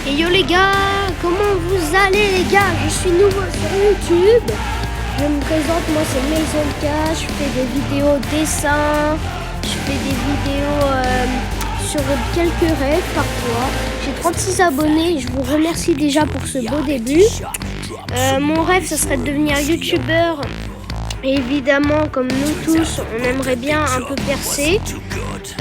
Et yo les gars, comment vous allez les gars? Je suis nouveau sur YouTube. Je me présente, moi c'est Maisonk, je fais des vidéos dessins, je fais des vidéos sur quelques rêves parfois. J'ai 36 abonnés, je vous remercie déjà pour ce beau début. Mon rêve, ce serait de devenir youtubeur. Et évidemment, comme nous tous, on aimerait bien un peu percer.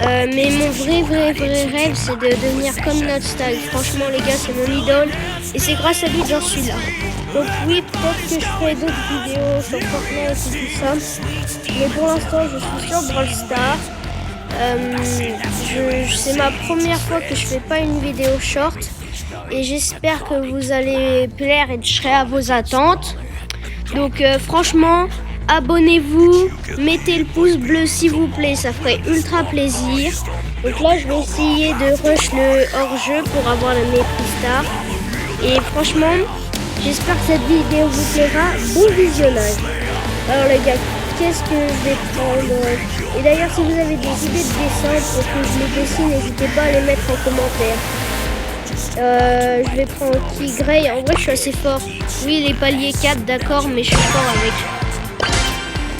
Mais mon vrai rêve, c'est de devenir comme Notstyle. Franchement, les gars, c'est mon idole. Et c'est grâce à lui que j'en suis là. Donc oui, peut-être que je ferai d'autres vidéos sur Fortnite et tout ça. Mais pour l'instant, je suis sur Brawl Stars. C'est ma première fois que je fais pas une vidéo short. Et j'espère que vous allez plaire et que je serai à vos attentes. Donc franchement, abonnez-vous, mettez le pouce bleu s'il vous plaît, ça ferait ultra plaisir. Donc là, je vais essayer de rush le hors-jeu pour avoir le Mépris Star. Et franchement, j'espère que cette vidéo vous plaira. Bon visionnage. Alors les gars, qu'est-ce que je vais prendre? Et d'ailleurs, si vous avez des idées de dessin pour que je les dessine, n'hésitez pas à les mettre en commentaire. Je vais prendre qui? Grey. En vrai, je suis assez fort. Oui, les paliers 4, d'accord, mais je suis fort avec.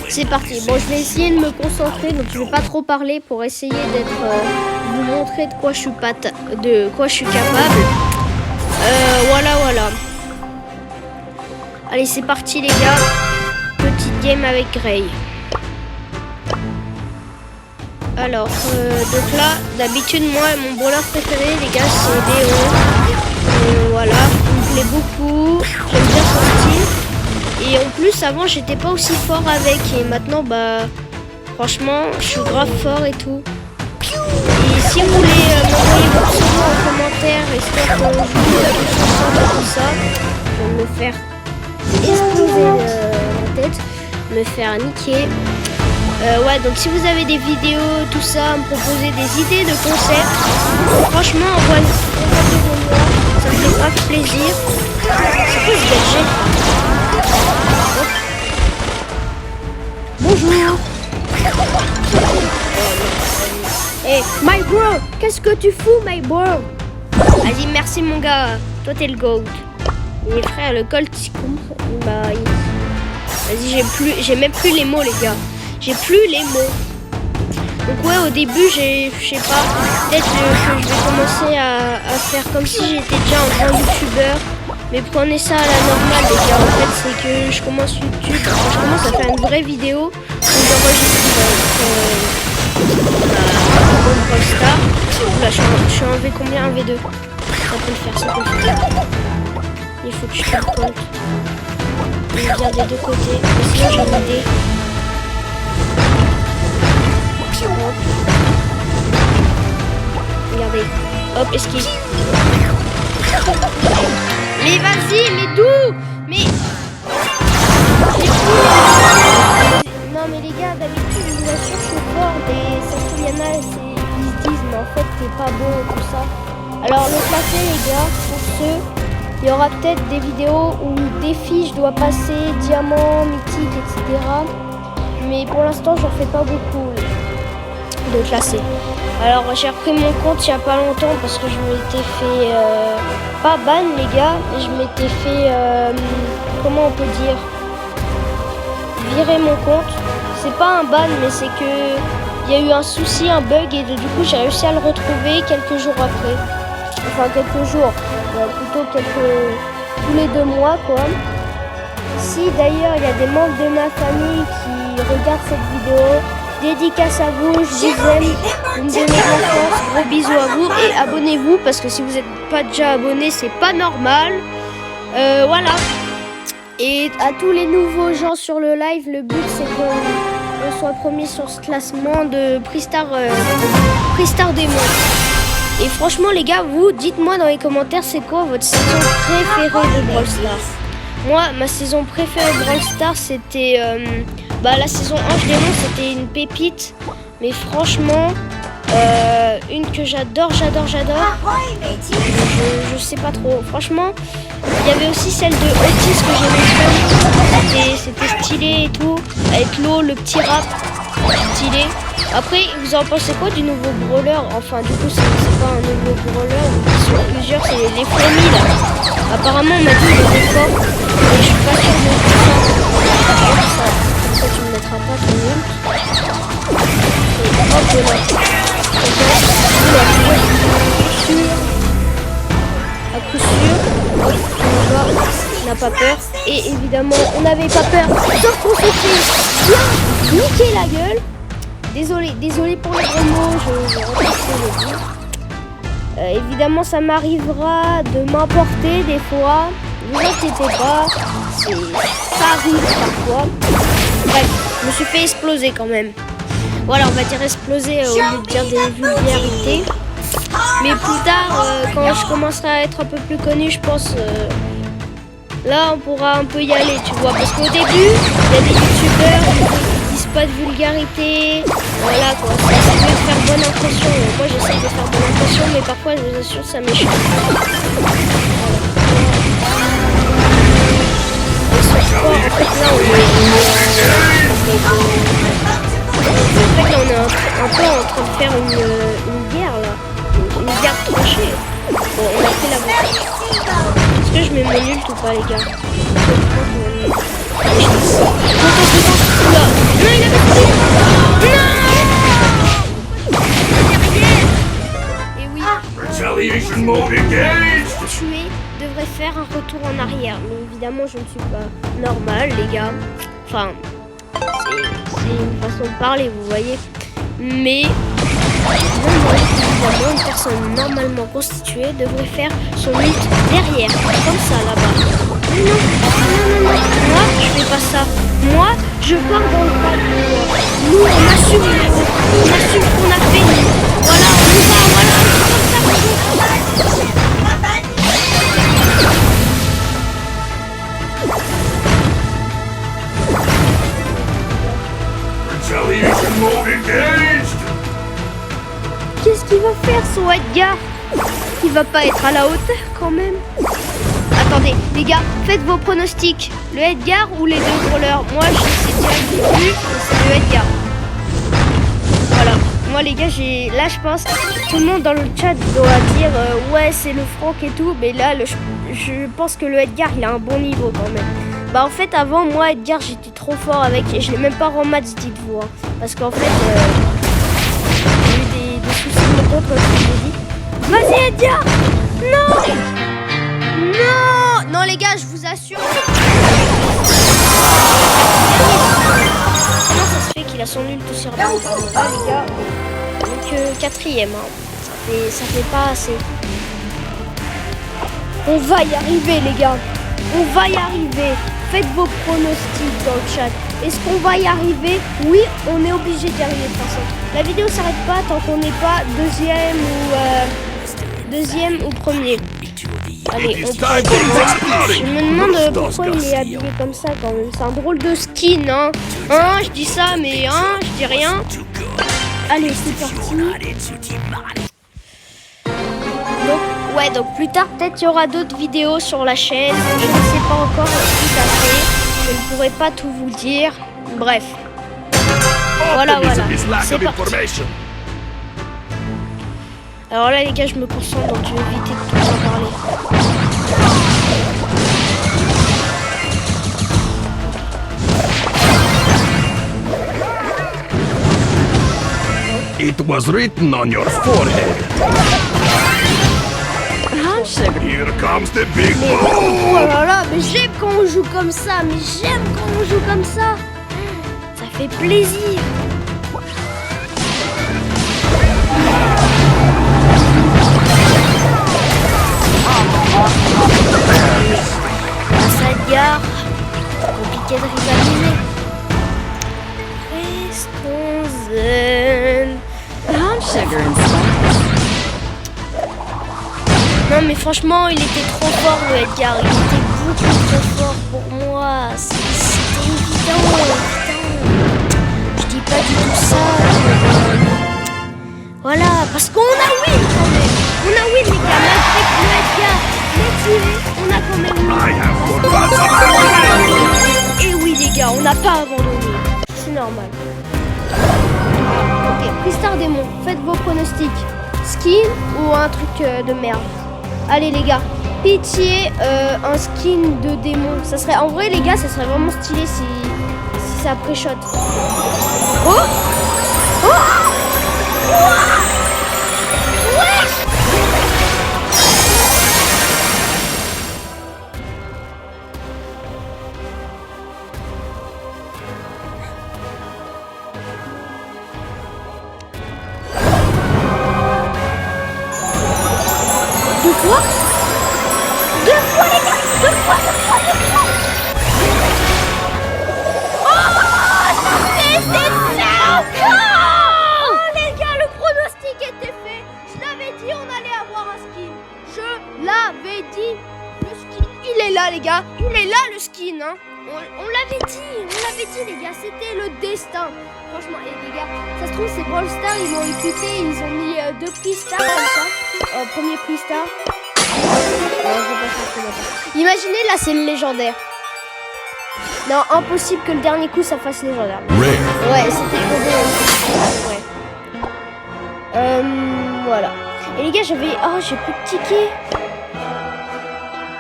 C'est parti. Bon, je vais essayer de me concentrer, donc je vais pas trop parler pour essayer d'être, vous montrer de quoi je suis capable. Voilà. Allez, c'est parti les gars. Petite game avec Grey. Alors, donc là, d'habitude, moi, mon brawler préféré, les gars, c'est Léon. Voilà, il me plaît beaucoup. J'aime bien son style. Et en plus, avant, j'étais pas aussi fort avec. Et maintenant, bah, franchement, je suis grave fort et tout. Et si vous voulez m'envoyer vos pseudos en commentaire, histoire qu'on joue tous ensemble et tout ça, je vais me faire exploser la tête, me faire niquer. Ouais, donc si vous avez des vidéos, tout ça, me proposer des idées de concepts, franchement, envoyez-moi, ça me fait grave plaisir. C'est quoi ce gadget? Bonjour. Hey, my bro, qu'est-ce que tu fous, my bro? Vas-y, merci mon gars, toi t'es le GOAT. Et frère, le Colt, bah, vas-y, j'ai même plus les mots, les gars. J'ai plus les mots. Donc ouais, au début, je sais pas, peut-être que je vais commencer à faire comme si j'étais déjà un grand youtubeur. Mais prenez ça à la normale, les gars. En fait, c'est que je commence YouTube, je commence à faire une vraie vidéo où j'enregistre mon Brawl Stars. Là, je suis en V combien? Un V2. Ça peut le faire. Il faut que je fasse compte. Je vais regarder de côté. Mais sinon, j'ai une idée. Regardez. Hop, esquive. Mais vas-y, mais d'où? Mais... Non mais les gars, d'habitude je vous assure je suis fort. Et ça se trouve, il y en a, ils se disent mais en fait t'es pas bon et tout ça. Alors le café les gars, pour ceux, il y aura peut-être des vidéos où défi je dois passer, diamant, mythique, etc. Mais pour l'instant j'en fais pas beaucoup de classer. Alors j'ai repris mon compte il y a pas longtemps parce que je m'étais fait pas ban les gars, mais je m'étais fait comment on peut dire, virer mon compte. C'est pas un ban mais c'est que il y a eu un souci, un bug et du coup j'ai réussi à le retrouver quelques jours après. Enfin quelques jours, plutôt tous les 2 mois quoi. Si d'ailleurs il y a des membres de ma famille qui regardent cette vidéo, dédicace à vous, je vous aime, vous me donnez confiance, gros bisous à vous et abonnez-vous parce que si vous n'êtes pas déjà abonné, c'est pas normal. Voilà. Et à tous les nouveaux gens sur le live, le but c'est qu'on soit premier sur ce classement de Prix Star Démon. Et franchement les gars, vous dites-moi dans les commentaires c'est quoi votre saison préférée de Brawl Stars. Moi, ma saison préférée de Brawl Stars c'était... la saison 1 Démon c'était une pépite, mais franchement une que j'adore, je sais pas trop, franchement il y avait aussi celle de Otis que j'aimais bien, c'était stylé et tout, avec l'eau, le petit rap, stylé. Après, vous en pensez quoi du nouveau brawler? Enfin, du coup, c'est pas un nouveau brawler, ils sont plusieurs, c'est les Flammy là. Apparemment, on m'a dit qu'il était fort, mais je suis pas sûr de ça. Ça, tu me mettras pas ton ult. Et hop là. À coup sûr, hop, on va voir, on n'a pas peur. Et évidemment, on n'avait pas peur, sauf qu'on s'est fait bien niquer la gueule. Désolé pour les gros mots, je repasse le dire. Évidemment, ça m'arrivera de m'emporter des fois. Ne vous inquiétez pas, ça arrive parfois. Bref, je me suis fait exploser quand même. Voilà, on va dire exploser au lieu de dire des vulgarités. Mais plus tard, quand je commencerai à être un peu plus connu, je pense, là on pourra un peu y aller, tu vois. Parce qu'au début, il y a des youtubeurs qui disent pas de vulgarité. Voilà quoi, ça essaie de faire bonne impression. Moi j'essaie de faire bonne impression, mais parfois je vous assure ça m'échappe. En fait là on est un peu en train de faire une guerre là. Une guerre tranchée. Bon, on a fait la bataille. Est-ce que je mets mon ult ou pas, les gars? Non, il a fait. Et oui. Retaliation mode engaged. Tuer devrait faire un retour en arrière. Mais évidemment, je ne suis pas normal, les gars. Enfin, c'est une façon de parler, vous voyez. Mais évidemment, une personne normalement constituée devrait faire son ult derrière, comme ça là-bas. Non, moi je fais pas ça. Moi, je pars dans le pas. Nous, on assume qu'on a fait. Voilà, on y va, voilà, c'est comme ça. Retaliation mode engaged. Qu'est-ce qu'il va faire, son Edgar? Il va pas être à la hauteur quand même. Attendez, les gars, faites vos pronostics. Le Edgar ou les deux brawlers? Moi, je sais déjà le début, c'est le Edgar. Voilà. Moi, les gars, là, je pense tout le monde dans le chat doit dire ouais, c'est le Franck et tout. Mais là, je pense que le Edgar, il a un bon niveau quand même. Bah, en fait, avant, moi, Edgar, j'étais trop fort avec. Et je l'ai même pas remax, dites-vous. Hein, parce qu'en fait, j'ai eu des soucis de compte, comme je vous ai dit. Vas-y, Edgar! Non! Non! Non, les gars, je vous assure. Comment ça se fait qu'il a son ult sur la ah, les gars. Donc, quatrième. Hein. Ça fait pas assez. On va y arriver, les gars. On va y arriver. Faites vos pronostics dans le chat. Est-ce qu'on va y arriver? Oui, on est obligé d'y arriver de toute façon. La vidéo s'arrête pas tant qu'on n'est pas deuxième ou premier. Allez, on prend. Je me demande pourquoi il est habillé comme ça quand même. C'est un drôle de skin, hein. Hein, je dis ça, mais hein, je dis rien. Allez, c'est parti. Donc plus tard, peut-être il y aura d'autres vidéos sur la chaîne. Je ne sais pas encore tout à fait. Je ne pourrai pas tout vous dire. Bref. Voilà. C'est parti. Alors là, les gars, je me concentre, donc je vais éviter de tout en parler. It was written on your forehead. Here comes the big Oh ball. là là, mais j'aime quand on joue comme ça, Ça fait plaisir. Ça gare, compliqué de rivaliser. Restons zen. Non mais franchement, il était trop fort le Edgar, il était beaucoup trop fort pour moi, c'était évident. Je dis pas du tout ça. Voilà, parce qu'on a win quand même. On a win les gars, malgré que le Edgar l'ait tué, on a quand même win. Et oui les gars, on n'a pas abandonné, c'est normal. Ok, Pristar démon, faites vos pronostics. Skin ou un truc de merde? Allez les gars, pitié, un skin de démon. Ça serait, en vrai les gars, ça serait vraiment stylé si ça pré-shot. Oh, oh, deux fois les gars, deux fois. Oh les gars, le pronostic était fait. Je l'avais dit, on allait avoir un skin. Je l'avais dit. Le skin, il est là les gars. Il est là le skin, hein. On l'avait dit les gars. C'était le destin. Franchement, les gars, ça se trouve c'est Brawl Stars, ils m'ont écouté, ils ont mis 2 prix Star comme ça. Premier prix Star. Non, je vais pas faire ça. Imaginez là, c'est le légendaire. Non, impossible que le dernier coup ça fasse légendaire. Ouais, c'était trop beau. Ouais. Voilà. Et les gars, j'ai plus de tickets.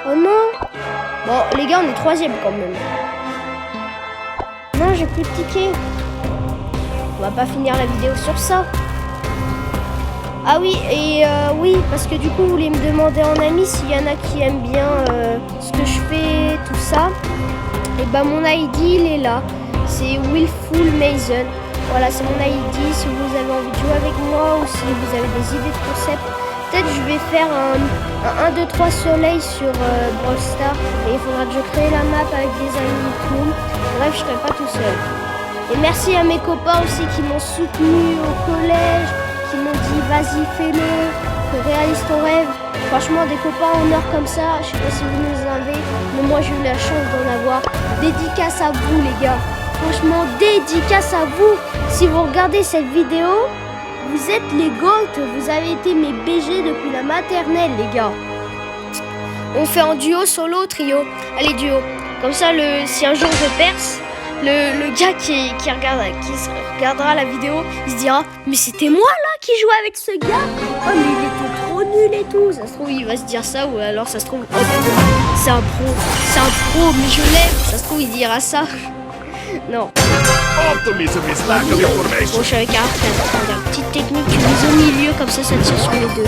Oh non. Bon, les gars, on est 3ème quand même. Non, j'ai plus de tickets. On va pas finir la vidéo sur ça. Ah oui, et oui, parce que du coup, vous voulez me demander en ami s'il y en a qui aiment bien ce que je fais, tout ça. Et bah mon ID il est là, c'est Willful Mason. Voilà, c'est mon ID. Si vous avez envie de jouer avec moi ou si vous avez des idées de concept, peut-être je vais faire un 1, 2, 3 soleil sur Brawl Stars. Mais il faudra que je crée la map avec des amis et tout. Bref, je serai pas tout seul. Et merci à mes copains aussi qui m'ont soutenu au collège, qui m'ont dit vas-y fais-le, réalise ton rêve. Franchement, des copains en or comme ça, je sais pas si vous nous avez, mais moi j'ai eu la chance d'en avoir. Dédicace à vous les gars. Franchement, dédicace à vous. Si vous regardez cette vidéo, vous êtes les GOAT. Vous avez été mes BG depuis la maternelle les gars. On fait en duo, solo, trio. Allez duo. Comme ça, si un jour je perce, le gars qui regardera la vidéo, il se dira mais c'était moi là qui jouais avec ce gars. Oh mais il était trop nul et tout. Ça se trouve il va se dire ça, ou alors ça se trouve oh, c'est un pro mais je l'aime. Ça se trouve il dira ça. Non. Optimism is lack of information. Bon, je suis avec Arcade. Regarde, petite technique, tu mises au milieu comme ça tire sur les deux.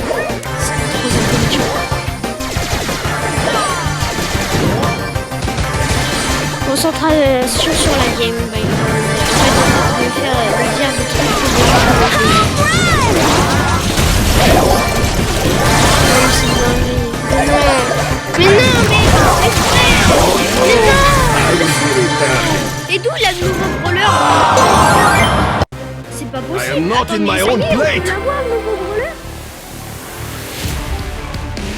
C'est trop intelligent. Concentration sur la game. Bah, il va me dire des trucs mais non, et d'où la nouveau brawler? C'est pas possible. I am not in my own plate. On peut l'avoir, le nouveau brawler?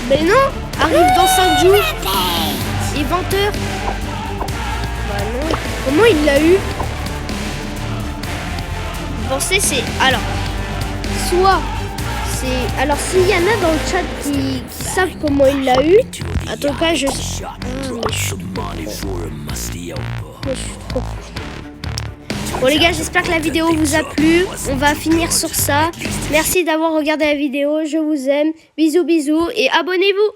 Mais non, arrive dans 5 jours. Et 20 heures. Bah non. Comment il l'a eu? Vous pensez c'est... Alors, soit... c'est... Alors s'il y en a dans le chat qui savent comment il l'a eu, en tout cas je... Bon les gars, j'espère que la vidéo vous a plu. On va finir sur ça. Merci d'avoir regardé la vidéo. Je vous aime. Bisous bisous et abonnez-vous.